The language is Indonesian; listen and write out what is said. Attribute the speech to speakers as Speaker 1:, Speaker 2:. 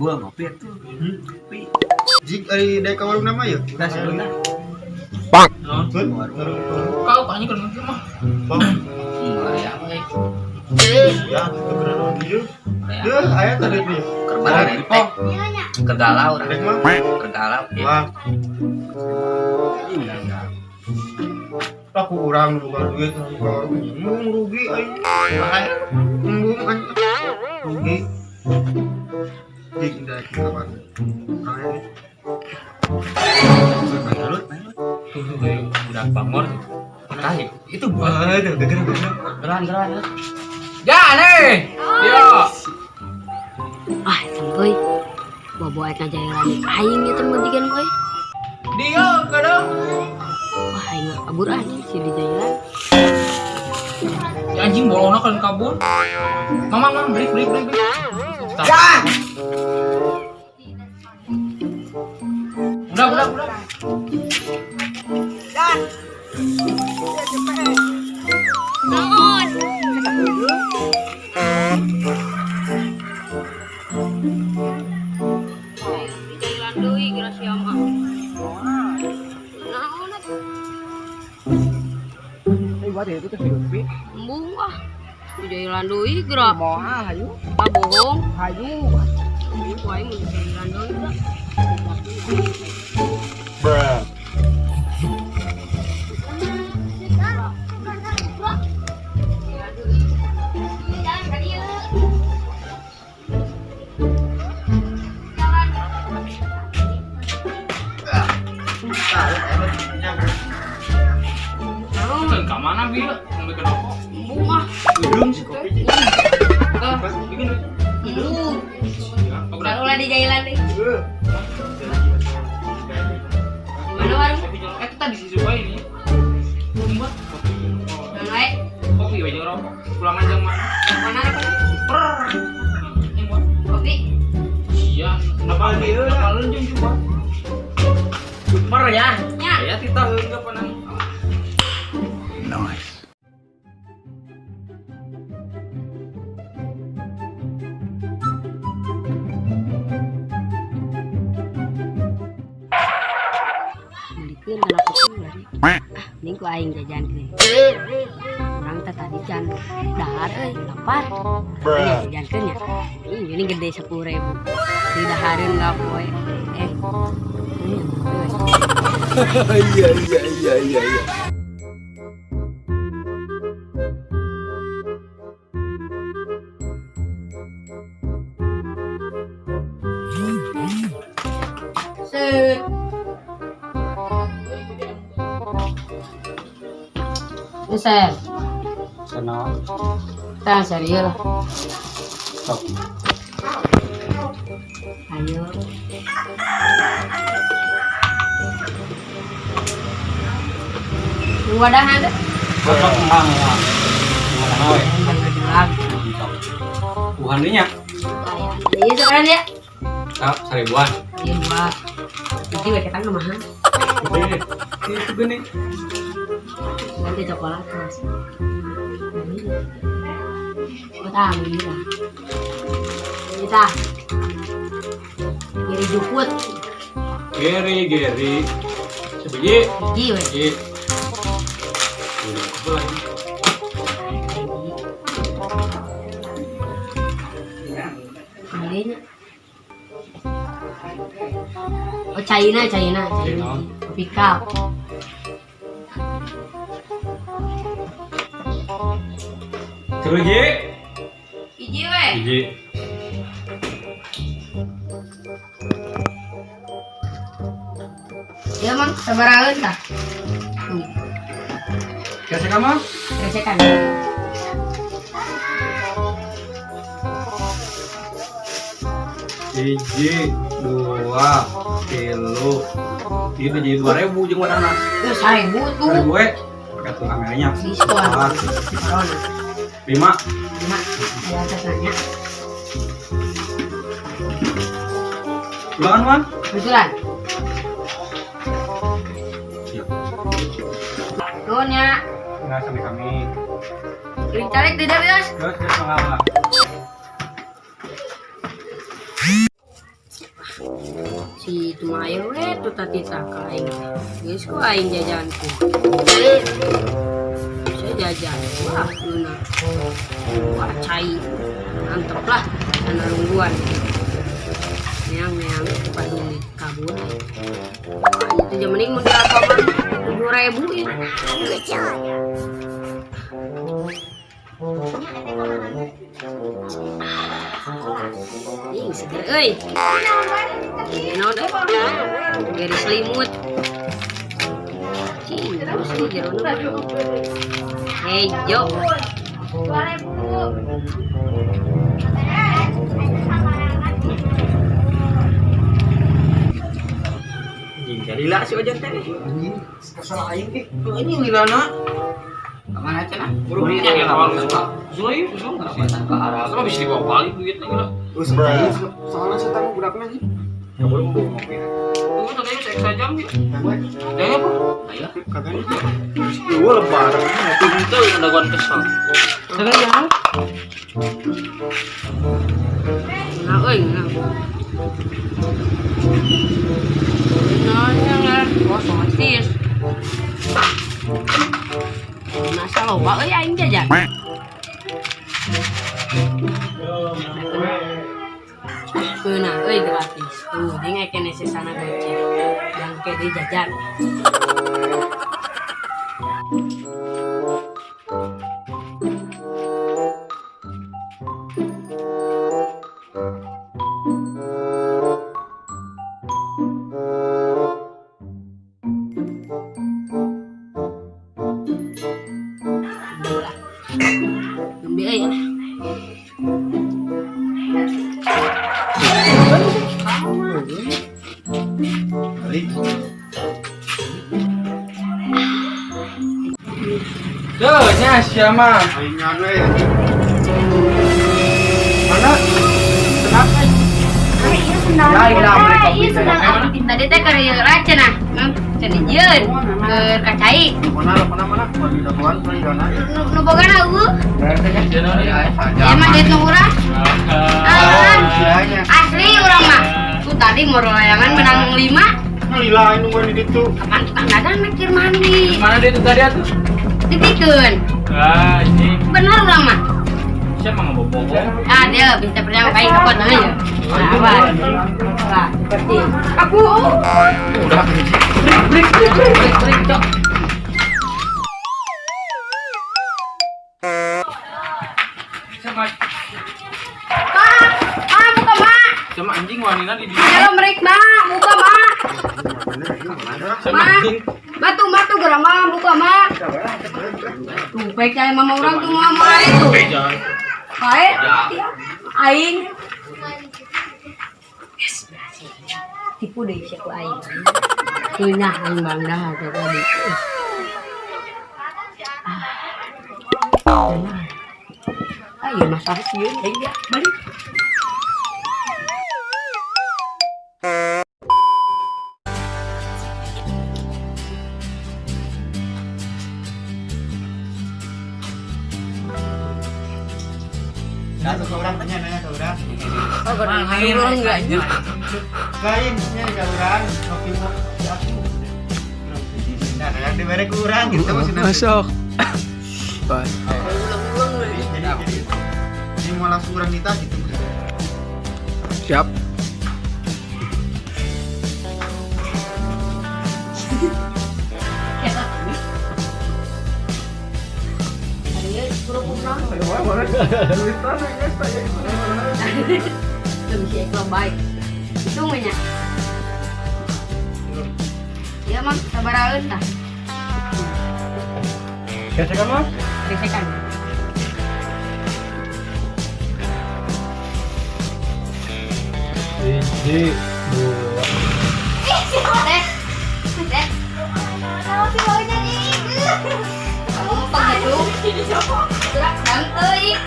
Speaker 1: buah ngopi tuh. Ngopi.
Speaker 2: Jik ari dek warung nama ya?
Speaker 1: Udah sebentar.
Speaker 2: Nonton.
Speaker 3: Kau kayaknya kan mah.
Speaker 1: Ya,
Speaker 2: Ya, kebenaran dia. Dia aya tadi dia.
Speaker 1: kerbalan teh. Kergalau urang.
Speaker 2: Dek mah.
Speaker 1: Kergalau.
Speaker 2: Wah, aku urang bukan duit ke warung. Embung rugi aing. Embung anjing. Rugi. Jik dek kapan? Urang
Speaker 3: Udah bangor. Terakhir itu
Speaker 2: Wah, itu gerak.
Speaker 3: geran. Ya nih. Yo.
Speaker 4: Ah, euy. Bawa aek ngajailan aing ya temen digan boy.
Speaker 3: Dia kadang.
Speaker 4: Wah, aing kabur anjing si di jailan.
Speaker 3: Ya anjing bolona kan kabur. Mama break.
Speaker 1: Ya.
Speaker 3: Udah.
Speaker 4: Naon? Jailan deui geura sia mah. Naon atuh? Embung ah. Jailan deui geura.
Speaker 5: Moal hayu,
Speaker 4: Bohong.
Speaker 5: hayu.
Speaker 4: Wah, aing mun jailan deui geura.
Speaker 3: Kan ke mana bil? Sampai ke rokok.
Speaker 4: Embung ah.
Speaker 2: Udung si kopi.
Speaker 3: Bikin.
Speaker 4: Embung.
Speaker 3: Ya,
Speaker 4: Baru lah di jailan deh. Mana warung?
Speaker 3: Itu tadi si Zubai ini. Buat
Speaker 4: Yang lain?
Speaker 3: kopi aja rokok. Pulang aja mana?
Speaker 4: Mana apa?
Speaker 3: Yang buat
Speaker 4: Kopi.
Speaker 3: iya. Apa dia? Apa lu coba? Super ya.
Speaker 4: Ya.
Speaker 3: Ya kita enggak pernah.
Speaker 1: Nice.
Speaker 4: Belikeun kana populer. Ning ku aing jajan ge. Urang teh tadi can dahar euy lapar. Iya jajankeun nya. Ih ini gede 10.000. Di dahareun ngapoe.
Speaker 1: Iya.
Speaker 4: Set. Besar.
Speaker 1: Sana.
Speaker 4: Tah serius.
Speaker 1: Sok.
Speaker 4: Ayo. Wadah ada?
Speaker 1: Sok mang. Mau. Tuhan nya.
Speaker 4: Iya sekarang ya.
Speaker 1: Tap 1000-an.
Speaker 4: Iya dua. Jadi we ketang mahal.
Speaker 1: Itu gini.
Speaker 4: Nanti coklat mas. Betah gila. Kita. Kiri juput.
Speaker 1: Geri. Sebiji.
Speaker 4: Biji we.
Speaker 1: Biji. Apa lagi?
Speaker 4: Kalinya. Oh China. Kopi cup.
Speaker 1: Sebiji.
Speaker 4: Biji we.
Speaker 1: Biji.
Speaker 4: Ya mang, sabaraeun tah.
Speaker 1: Kasih kamu?
Speaker 4: Resekan.
Speaker 1: Biji 2 kilo. Ini biji 2000 jeung wadana.
Speaker 4: Itu 1000 tuh.
Speaker 1: 1000 we. Pakai tuh kameranya.
Speaker 4: Diskon.
Speaker 1: Ah,
Speaker 4: Diskon.
Speaker 1: 5.
Speaker 4: Lima. Ada atasnya.
Speaker 1: Ulangan, Man?
Speaker 4: Betulan.
Speaker 1: Siap.
Speaker 4: Tuhnya.
Speaker 1: Enggak sampai kami.
Speaker 4: Kirim caleg tidak bios.
Speaker 1: Terus mengapa?
Speaker 4: Si Tumayo itu tadi tak aing. Geus ku aing jajan ku. Saya jajan. Wah, Luna. Wah, cai. Mantep lah. Ana lungguan. Meang pas ini kabur. Wah, itu jam mending mun diapaman 7.000 ya. Ih, seger euy. Naon deh? Gari selimut. Cing, terus di jerona. Hejo.
Speaker 3: Jing jadi lah si ojan teh.
Speaker 2: Salah aing ke. Ini lilana.
Speaker 3: Kemana cenah? Buru-burunya ke awal semua. Zulai, enggak ke arah. Sama bisa dibawa balik duitnya gitu.
Speaker 2: Terus soalnya saya tahu budak lagi.
Speaker 3: Ya boleh ngomong. Tunggu tadi saya jam gitu. Ya apa? Ayo.
Speaker 2: Katanya gua lebaran.
Speaker 3: Itu udah gua kesel.
Speaker 4: Sekarang. Nah, euy, nah. Nanya kosong sis. Masa loba euy aing jajan. Beuna euy gratis. Tuh, dia ngekene sesana goceng. Yang ke di jajan. Ambil aja.
Speaker 3: Tuh, nya siapa?
Speaker 2: Aingan we. Mana? Kenapa?
Speaker 4: Ya, iya senang aku tadi teh karya raja nah. Cenah jeun ke kacai.
Speaker 2: Mana? Di daguan lilana.
Speaker 4: Nu bogana eueuh. Ya mah duit nu urang. Asli urang mah. Tuh tadi mau layangan menang 5.
Speaker 2: Lila nungguan di situ.
Speaker 4: Kapan tukang dagang mikir mandi.
Speaker 3: Mana dia tuh tadi atuh?
Speaker 4: Ditikeun.
Speaker 3: Ah, ini
Speaker 4: Bener urang mah.
Speaker 3: siapa nggak bobo?
Speaker 4: Ah dia bisa percaya kayak kapan aja. Nah, seperti aku.
Speaker 3: Udah. Break, Cok. Sama
Speaker 4: Buka mak.
Speaker 3: sama anjing wanita di
Speaker 4: Jangan break mak, buka mak.
Speaker 3: sama anjing.
Speaker 4: Batu gerak mak, buka mak. Tuh, percaya mama orang tuh mama itu.
Speaker 3: Jangan.
Speaker 4: Baik, aing. Yes, tipu deh siapa aing. Tuh nah, aing bangga tadi. Ayo masak sih, ya balik.
Speaker 2: Nah, seorang nanya ke orang.
Speaker 4: Oh, benar enggak?
Speaker 2: Lainnya jauhan, kopi mau aku. Nah, yang diberi kurang gitu
Speaker 5: Masuk.
Speaker 2: Ini malah kurang kita gitu.
Speaker 5: Siap.
Speaker 4: Lebih eklo baik. Itu banyak. Ya mak, sabar aja tah.
Speaker 3: Katakan mas.
Speaker 4: Resekan.
Speaker 1: Hiji, dua.
Speaker 4: Dek. Dek. Kamu mau jadi. Kamu pakai tuh. Gerak dan teuing.